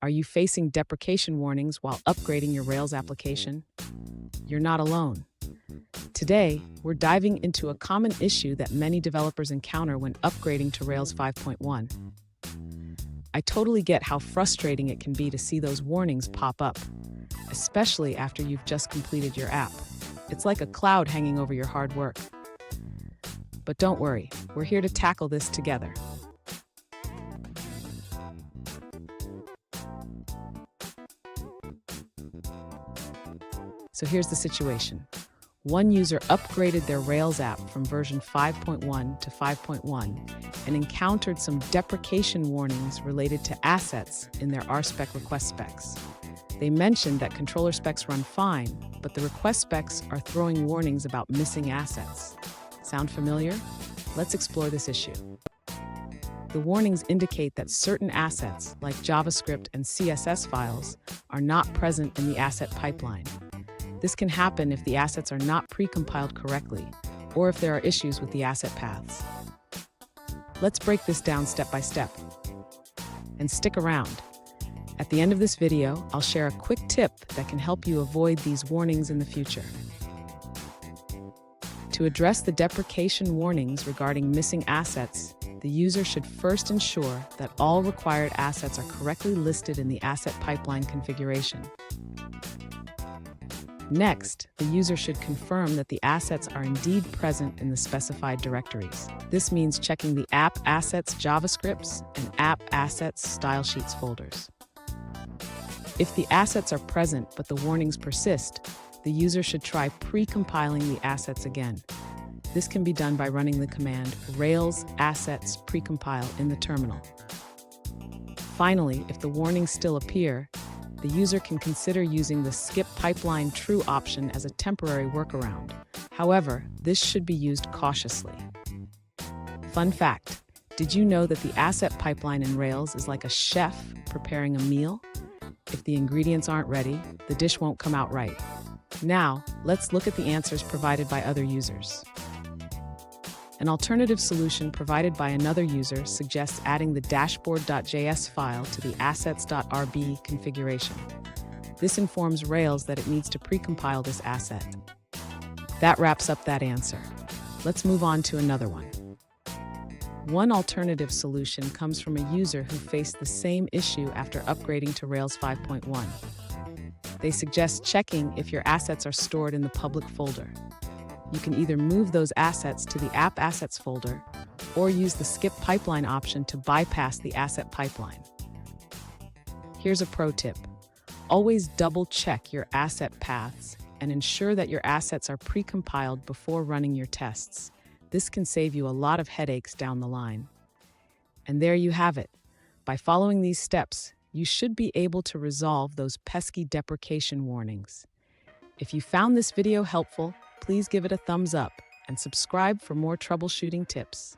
Are you facing deprecation warnings while upgrading your Rails application? You're not alone. Today, we're diving into a common issue that many developers encounter when upgrading to Rails 5.1. I totally get how frustrating it can be to see those warnings pop up, especially after you've just completed your app. It's like a cloud hanging over your hard work. But don't worry, we're here to tackle this together. So here's the situation. One user upgraded their Rails app from version 5.1 to 5.1 and encountered some deprecation warnings related to assets in their RSpec request specs. They mentioned that controller specs run fine, but the request specs are throwing warnings about missing assets. Sound familiar? Let's explore this issue. The warnings indicate that certain assets, like JavaScript and CSS files, are not present in the asset pipeline. This can happen if the assets are not pre-compiled correctly, or if there are issues with the asset paths. Let's break this down step by step. And stick around. At the end of this video, I'll share a quick tip that can help you avoid these warnings in the future. To address the deprecation warnings regarding missing assets, the user should first ensure that all required assets are correctly listed in the asset pipeline configuration. Next, the user should confirm that the assets are indeed present in the specified directories. This means checking the app assets JavaScripts and app assets style sheets folders. If the assets are present but the warnings persist, the user should try pre-compiling the assets again. This can be done by running the command Rails assets precompile in the terminal. Finally, if the warnings still appear, the user can consider using the skip pipeline true option as a temporary workaround. However, this should be used cautiously. Fun fact, did you know that the asset pipeline in Rails is like a chef preparing a meal? If the ingredients aren't ready, the dish won't come out right. Now, let's look at the answers provided by other users. An alternative solution provided by another user suggests adding the dashboard.js file to the assets.rb configuration. This informs Rails that it needs to precompile this asset. That wraps up that answer. Let's move on to another one. One alternative solution comes from a user who faced the same issue after upgrading to Rails 5.1. They suggest checking if your assets are stored in the public folder. You can either move those assets to the App Assets folder or use the Skip Pipeline option to bypass the asset pipeline. Here's a pro tip. Always double-check your asset paths and ensure that your assets are pre-compiled before running your tests. This can save you a lot of headaches down the line. And there you have it. By following these steps, you should be able to resolve those pesky deprecation warnings. If you found this video helpful, please give it a thumbs up and subscribe for more troubleshooting tips.